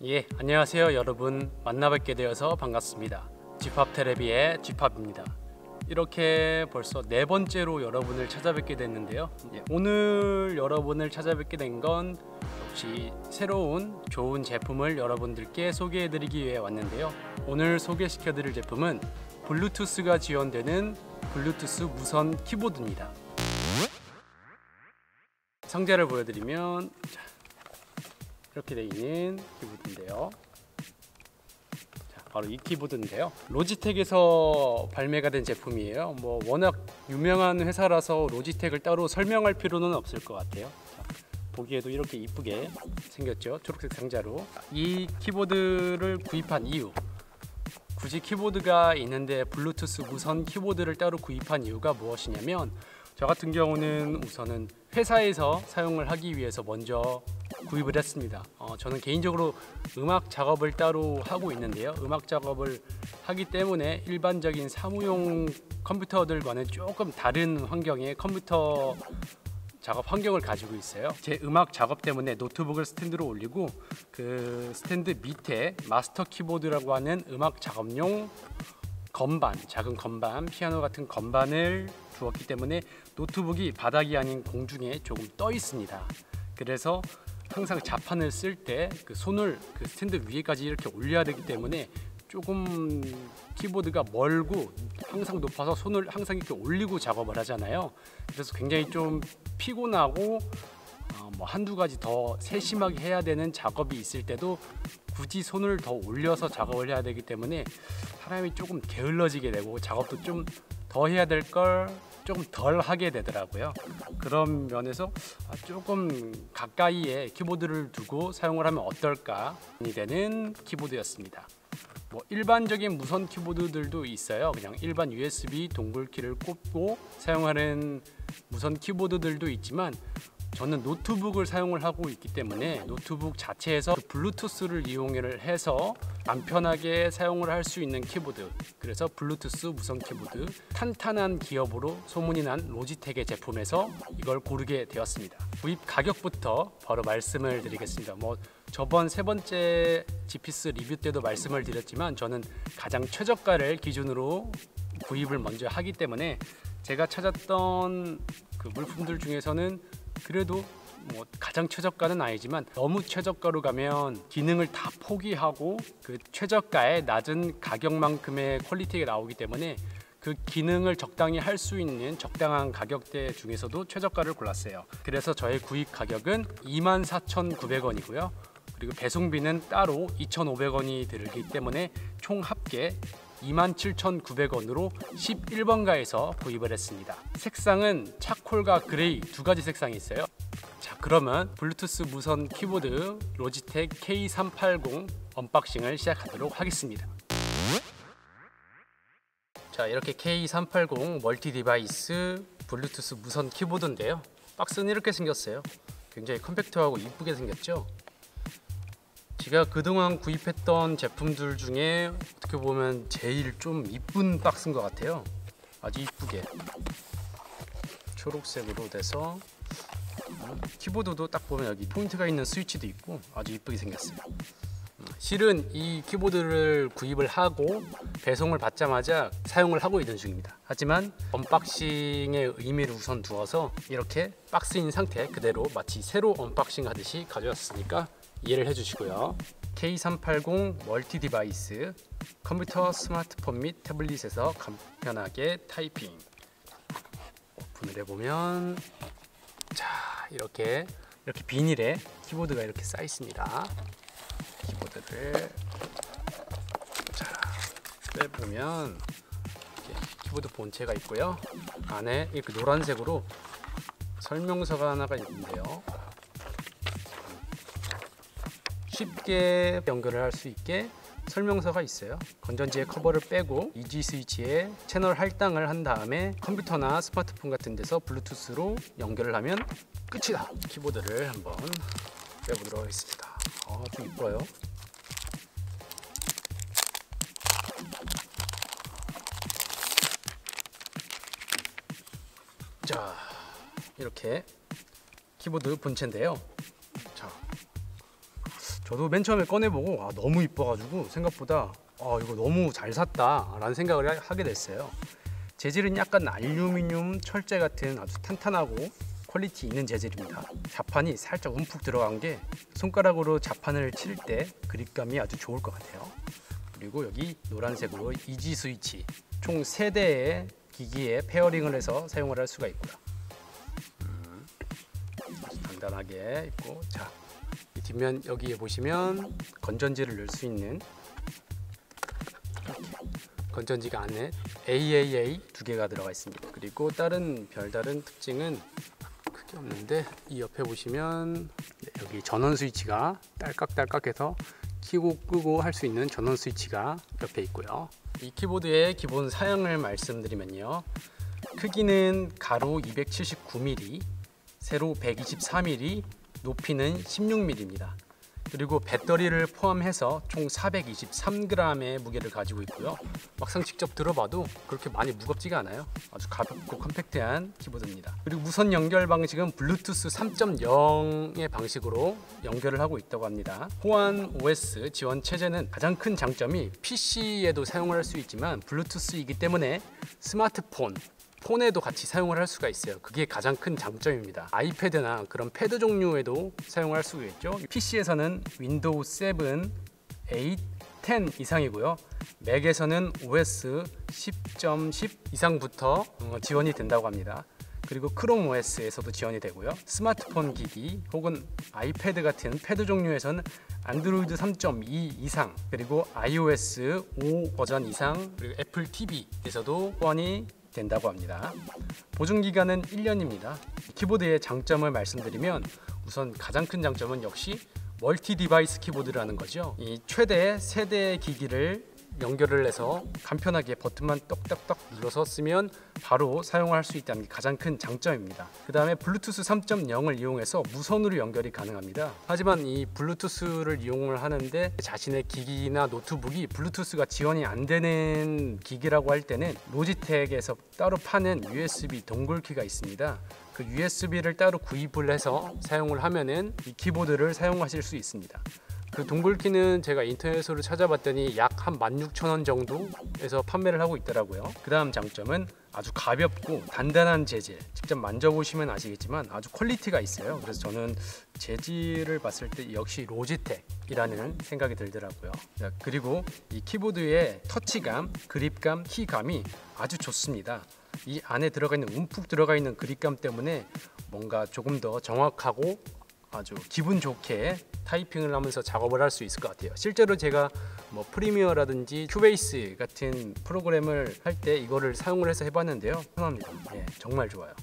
예, 안녕하세요 여러분. 만나뵙게 되어서 반갑습니다. 쥐팝테레비의 쥐팝입니다. 이렇게 벌써 네 번째로 여러분을 찾아뵙게 됐는데요. 오늘 여러분을 찾아뵙게 된 건 역시 새로운 좋은 제품을 여러분들께 소개해드리기 위해 왔는데요. 오늘 소개시켜드릴 제품은 블루투스가 지원되는 블루투스 무선 키보드입니다. 상자를 보여드리면 이렇게 되어 있는 키보드인데요. 바로 이 키보드인데요. 로지텍에서 발매가 된 제품이에요. 워낙 유명한 회사라서 로지텍을 따로 설명할 필요는 없을 것 같아요. 보기에도 이렇게 이쁘게 생겼죠. 초록색 상자로. 이 키보드를 구입한 이유, 굳이 키보드가 있는데 블루투스 무선 키보드를 따로 구입한 이유가 무엇이냐면, 저 같은 경우는 우선은 회사에서 사용을 하기 위해서 먼저 구입을 했습니다. 저는 개인적으로 음악 작업을 따로 하고 있는데요. 음악 작업을 하기 때문에 일반적인 사무용 컴퓨터들과는 조금 다른 환경의 컴퓨터 작업 환경을 가지고 있어요. 제 음악 작업 때문에 노트북을 스탠드로 올리고 그 스탠드 밑에 마스터 키보드라고 하는 음악 작업용 건반, 작은 건반, 피아노 같은 건반을 두었기 때문에 노트북이 바닥이 아닌 공중에 조금 떠 있습니다. 그래서 항상 자판을 쓸 때 그 손을 그 스탠드 위에까지 이렇게 올려야 되기 때문에 조금 키보드가 멀고 항상 높아서 손을 항상 이렇게 올리고 작업을 하잖아요. 그래서 굉장히 좀 피곤하고 한두 가지 더 세심하게 해야 되는 작업이 있을 때도 굳이 손을 더 올려서 작업을 해야 되기 때문에 사람이 조금 게을러지게 되고 작업도 좀 더 해야 될 걸 조금 덜 하게 되더라고요. 그런 면에서 조금 가까이에 키보드를 두고 사용을 하면 어떨까 되는 키보드였습니다. 일반적인 무선 키보드들도 있어요. 그냥 일반 USB 동글키를 꽂고 사용하는 무선 키보드들도 있지만, 저는 노트북을 사용을 하고 있기 때문에 노트북 자체에서 블루투스를 이용을 해서 간편하게 사용을 할 수 있는 키보드, 그래서 블루투스 무선 키보드, 탄탄한 기업으로 소문이 난 로지텍의 제품에서 이걸 고르게 되었습니다. 구입 가격부터 바로 말씀을 드리겠습니다. 저번 세 번째 G피스 리뷰 때도 말씀을 드렸지만, 저는 가장 최저가를 기준으로 구입을 먼저 하기 때문에 제가 찾았던 그 물품들 중에서는 그래도 가장 최저가는 아니지만, 너무 최저가로 가면 기능을 다 포기하고 그 최저가의 낮은 가격만큼의 퀄리티가 나오기 때문에 그 기능을 적당히 할 수 있는 적당한 가격대 중에서도 최저가를 골랐어요. 그래서 저의 구입 가격은 24,900원이고요. 그리고 배송비는 따로 2,500원이 들기 때문에 총 합계 27,900원으로 11번가에서 구입을 했습니다. 색상은 차콜과 그레이 두 가지 색상이 있어요. 자, 그러면 블루투스 무선 키보드 로지텍 K380 언박싱을 시작하도록 하겠습니다. 자, 이렇게 K380 멀티 디바이스 블루투스 무선 키보드인데요. 박스는 이렇게 생겼어요. 굉장히 컴팩트하고 이쁘게 생겼죠. 제가 그동안 구입했던 제품들 중에 어떻게 보면 제일 좀 이쁜 박스인 것 같아요. 아주 이쁘게 초록색으로 돼서, 키보드도 딱 보면 여기 포인트가 있는 스위치도 있고 아주 이쁘게 생겼어요. 실은 이 키보드를 구입을 하고 배송을 받자마자 사용을 하고 있는 중입니다. 하지만 언박싱의 의미를 우선 두어서 이렇게 박스인 상태 그대로 마치 새로 언박싱 하듯이 가져왔으니까 이해를 해주시고요. K380 멀티 디바이스, 컴퓨터, 스마트폰 및 태블릿에서 간편하게 타이핑. 오픈을 해보면, 자, 이렇게 비닐에 키보드가 이렇게 쌓여 있습니다. 키보드를 빼보면 키보드 본체가 있고요. 안에 이렇게 노란색으로 설명서가 하나가 있는데요. 쉽게 연결을 할 수 있게 설명서가 있어요. 건전지의 커버를 빼고 EG 스위치에 채널 할당을 한 다음에 컴퓨터나 스마트폰 같은 데서 블루투스로 연결을 하면 끝이다. 키보드를 한번 빼보도록 하겠습니다. 좀 이뻐요. 자, 이렇게 키보드 본체인데요. 자, 저도 맨 처음에 꺼내보고 너무 이뻐가지고 생각보다 이거 너무 잘 샀다 라는 생각을 하게 됐어요. 재질은 약간 알루미늄 철제 같은 아주 탄탄하고 퀄리티 있는 재질입니다. 자판이 살짝 움푹 들어간 게 손가락으로 자판을 칠 때 그립감이 아주 좋을 것 같아요. 그리고 여기 노란색으로 이지 스위치, 총 3대의 기기에 페어링을 해서 사용을 할 수가 있고요. 아주 단단하게 있고, 자, 이 뒷면 여기에 보시면 건전지를 넣을 수 있는 건전지가 안에 AAA 2개가 들어가 있습니다. 그리고 다른 별다른 특징은 크게 없는데, 이 옆에 보시면 여기 전원 스위치가 딸깍딸깍해서 켜고 끄고 할 수 있는 전원 스위치가 옆에 있고요. 이 키보드의 기본 사양을 말씀드리면요, 크기는 가로 279mm, 세로 124mm, 높이는 16mm입니다. 그리고 배터리를 포함해서 총 423g의 무게를 가지고 있고요. 막상 직접 들어봐도 그렇게 많이 무겁지가 않아요. 아주 가볍고 컴팩트한 키보드입니다. 그리고 무선 연결 방식은 블루투스 3.0의 방식으로 연결을 하고 있다고 합니다. 호환 OS 지원 체제는 가장 큰 장점이 PC에도 사용을 할 수 있지만 블루투스이기 때문에 스마트폰, 폰에도 같이 사용을 할 수가 있어요. 그게 가장 큰 장점입니다. 아이패드나 그런 패드 종류에도 사용할 수가 있죠. PC에서는 윈도우 7, 8, 10 이상이고요. 맥에서는 OS 10.10 이상부터 지원이 된다고 합니다. 그리고 크롬 OS에서도 지원이 되고요. 스마트폰 기기 혹은 아이패드 같은 패드 종류에서는 안드로이드 3.2 이상, 그리고 iOS 5 버전 이상, 그리고 애플 TV에서도 호환이 된다고 합니다. 보증 기간은 1년입니다. 키보드의 장점을 말씀드리면, 우선 가장 큰 장점은 역시 멀티 디바이스 키보드라는 거죠. 이 최대 3대의 기기를 연결을 해서 간편하게 버튼만 떡떡떡 눌러서 쓰면 바로 사용할 수 있다는 게 가장 큰 장점입니다. 그 다음에 블루투스 3.0을 이용해서 무선으로 연결이 가능합니다. 하지만 이 블루투스를 이용을 하는데 자신의 기기나 노트북이 블루투스가 지원이 안 되는 기기라고 할 때는 로지텍에서 따로 파는 USB 동글키가 있습니다. 그 USB를 따로 구입을 해서 사용을 하면은 이 키보드를 사용하실 수 있습니다. 그 동글키는 제가 인터넷으로 찾아봤더니 약 한 16,000원 정도에서 판매를 하고 있더라고요. 그 다음 장점은 아주 가볍고 단단한 재질, 직접 만져보시면 아시겠지만 아주 퀄리티가 있어요. 그래서 저는 재질을 봤을 때 역시 로지텍이라는 생각이 들더라고요. 자, 그리고 이 키보드의 터치감, 그립감, 키감이 아주 좋습니다. 이 안에 들어가 있는 움푹 들어가 있는 그립감 때문에 뭔가 조금 더 정확하고 아주 기분 좋게 타이핑을 하면서 작업을 할 수 있을 것 같아요. 실제로 제가 프리미어라든지 큐베이스 같은 프로그램을 할 때 이거를 사용을 해서 해봤는데요, 편합니다. 정말 좋아요.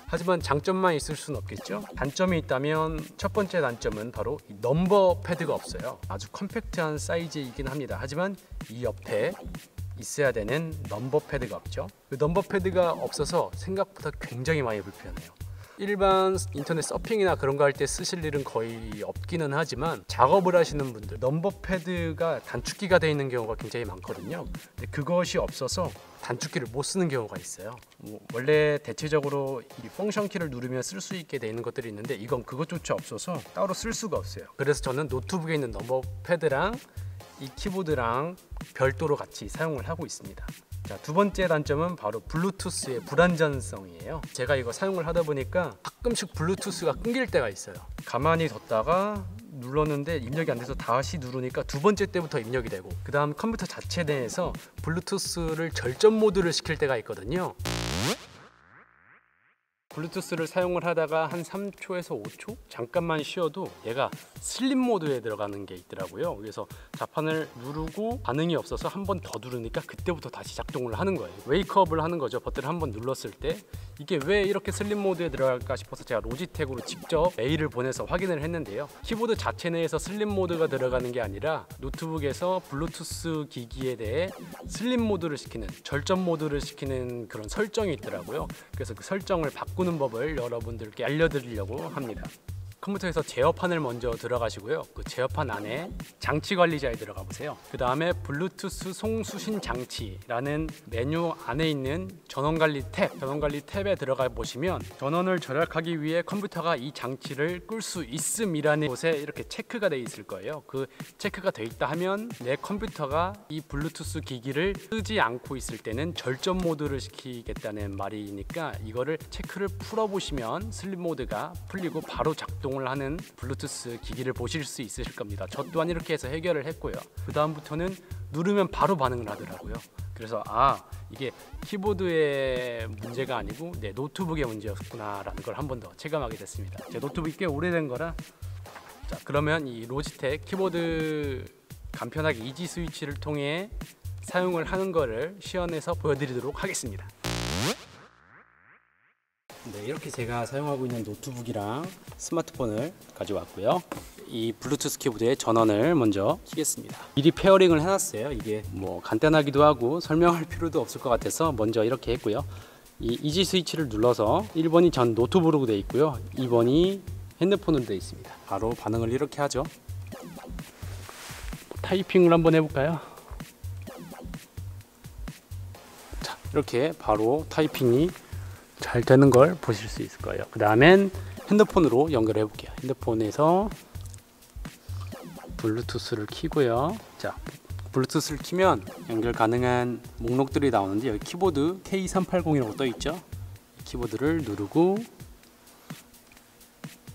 하지만 장점만 있을 수는 없겠죠. 단점이 있다면 첫 번째 단점은 바로 이 넘버 패드가 없어요. 아주 컴팩트한 사이즈이긴 합니다. 하지만 이 옆에 있어야 되는 넘버 패드가 없죠. 그 넘버 패드가 없어서 생각보다 굉장히 많이 불편해요. 일반 인터넷 서핑이나 그런 거 할 때 쓰실 일은 거의 없기는 하지만, 작업을 하시는 분들 넘버 패드가 단축키가 되어 있는 경우가 굉장히 많거든요. 근데 그것이 없어서 단축키를 못 쓰는 경우가 있어요. 원래 대체적으로 이 펑션 키를 누르면 쓸 수 있게 되어 있는 것들이 있는데 이건 그것조차 없어서 따로 쓸 수가 없어요. 그래서 저는 노트북에 있는 넘버 패드랑 이 키보드랑 별도로 같이 사용을 하고 있습니다. 자, 두 번째 단점은 바로 블루투스의 불안전성이에요. 제가 이거 사용을 하다 보니까 가끔씩 블루투스가 끊길 때가 있어요. 가만히 뒀다가 눌렀는데 입력이 안 돼서 다시 누르니까 두 번째 때부터 입력이 되고, 그 다음 컴퓨터 자체 내에서 블루투스를 절전 모드를 시킬 때가 있거든요. 블루투스를 사용을 하다가 한 3초에서 5초 잠깐만 쉬어도 얘가 슬립 모드에 들어가는 게 있더라고요. 그래서 자판을 누르고 반응이 없어서 한 번 더 누르니까 그때부터 다시 작동을 하는 거예요. 웨이크업을 하는 거죠. 버튼을 한 번 눌렀을 때 이게 왜 이렇게 슬립 모드에 들어갈까 싶어서 제가 로지텍으로 직접 메일을 보내서 확인을 했는데요. 키보드 자체 내에서 슬립 모드가 들어가는 게 아니라 노트북에서 블루투스 기기에 대해 슬립 모드를 시키는, 절전 모드를 시키는 그런 설정이 있더라고요. 그래서 그 설정을 바꾸는 법을 여러분들께 알려드리려고 합니다. 컴퓨터에서 제어판을 먼저 들어가시고요. 그 제어판 안에 장치 관리자에 들어가 보세요. 그 다음에 블루투스 송수신 장치라는 메뉴 안에 있는 전원 관리 탭에 들어가 보시면 전원을 절약하기 위해 컴퓨터가 이 장치를 끌 수 있음이라는 곳에 이렇게 체크가 되어 있을 거예요. 그 체크가 되어 있다 하면 내 컴퓨터가 이 블루투스 기기를 쓰지 않고 있을 때는 절전 모드를 시키겠다는 말이니까 이거를 체크를 풀어 보시면 슬립 모드가 풀리고 바로 작동을 하는 블루투스 기기를 보실 수 있으실 겁니다. 저 또한 이렇게 해서 해결을 했고요. 그 다음부터는 누르면 바로 반응을 하더라고요. 그래서 이게 키보드의 문제가 아니고 내 노트북의 문제였구나 라는 걸 한 번 더 체감하게 됐습니다. 제 노트북이 꽤 오래된 거라. 자, 그러면 이 로지텍 키보드 간편하게 이지 스위치를 통해 사용을 하는 거를 시연해서 보여드리도록 하겠습니다. 네, 이렇게 제가 사용하고 있는 노트북이랑 스마트폰을 가져왔고요. 이 블루투스 키보드의 전원을 먼저 켜겠습니다. 미리 페어링을 해놨어요. 이게 뭐 간단하기도 하고 설명할 필요도 없을 것 같아서 먼저 이렇게 했고요. 이 이지 스위치를 눌러서 1번이 전 노트북으로 되어 있고요. 2번이 핸드폰으로 되어 있습니다. 바로 반응을 이렇게 하죠. 타이핑을 한번 해볼까요? 자, 이렇게 바로 타이핑이 잘 되는 걸 보실 수 있을 거예요. 그 다음엔 핸드폰으로 연결해 볼게요. 핸드폰에서 블루투스를 켜고요. 자, 블루투스를 켜면 연결 가능한 목록들이 나오는데 여기 키보드 K380이라고 떠 있죠. 키보드를 누르고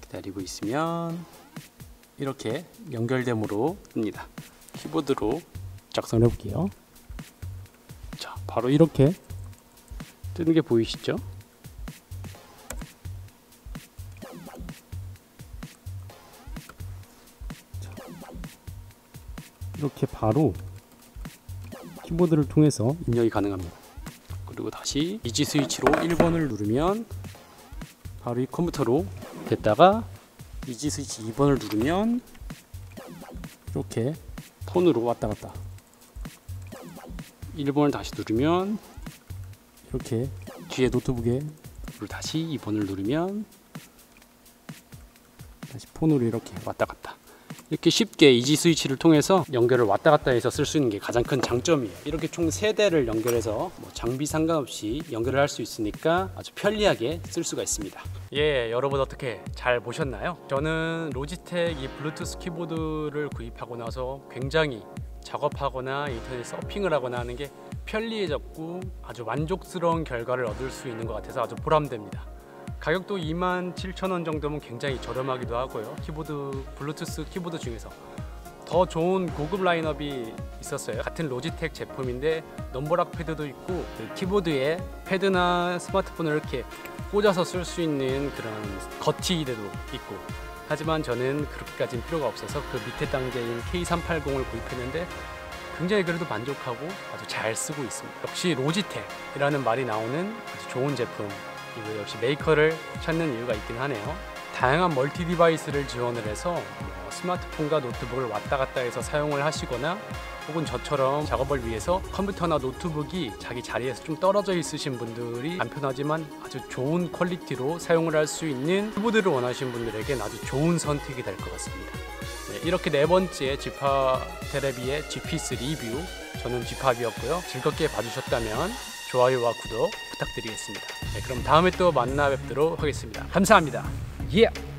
기다리고 있으면 이렇게 연결됨으로 뜹니다. 키보드로 작성해 볼게요. 자, 바로 이렇게 뜨는 게 보이시죠? 이렇게 바로 키보드를 통해서 입력이 가능합니다. 그리고 다시 이지 스위치로 1번을 누르면 바로 이 컴퓨터로 됐다가 이지 스위치 2번을 누르면 이렇게 폰으로 왔다 갔다 1번을 다시 누르면 이렇게 뒤에 노트북에 다시 2번을 누르면 다시 폰으로 이렇게 왔다 갔다 이렇게 쉽게 이지 스위치를 통해서 연결을 왔다 갔다 해서 쓸 수 있는 게 가장 큰 장점이에요. 이렇게 총 3대를 연결해서 장비 상관없이 연결을 할 수 있으니까 아주 편리하게 쓸 수가 있습니다. 예, 여러분 어떻게 잘 보셨나요? 저는 로지텍 이 블루투스 키보드를 구입하고 나서 굉장히 작업하거나 인터넷 서핑을 하거나 하는 게 편리해졌고 아주 만족스러운 결과를 얻을 수 있는 것 같아서 아주 보람됩니다. 가격도 27,000원 정도면 굉장히 저렴하기도 하고요. 블루투스 키보드 중에서 더 좋은 고급 라인업이 있었어요. 같은 로지텍 제품인데 넘버락 패드도 있고 그 키보드에 패드나 스마트폰을 이렇게 꽂아서 쓸 수 있는 그런 거치대도 있고 하지만 저는 그렇게까지는 필요가 없어서 그 밑에 단계인 K380을 구입했는데 굉장히 그래도 만족하고 아주 잘 쓰고 있습니다. 역시 로지텍이라는 말이 나오는 아주 좋은 제품 이거 역시 메이커를 찾는 이유가 있긴 하네요. 다양한 멀티 디바이스를 지원을 해서 스마트폰과 노트북을 왔다 갔다 해서 사용을 하시거나 혹은 저처럼 작업을 위해서 컴퓨터나 노트북이 자기 자리에서 좀 떨어져 있으신 분들이 간편하지만 아주 좋은 퀄리티로 사용을 할 수 있는 키보드를 원하시는 분들에겐 아주 좋은 선택이 될 것 같습니다. 네, 이렇게 4번째 지파 테레비의 G-Piece 리뷰 저는 지팝이었고요. 즐겁게 봐주셨다면 좋아요와 구독 부탁드리겠습니다. 네, 그럼 다음에 또 만나 뵙도록 하겠습니다. 감사합니다. 예!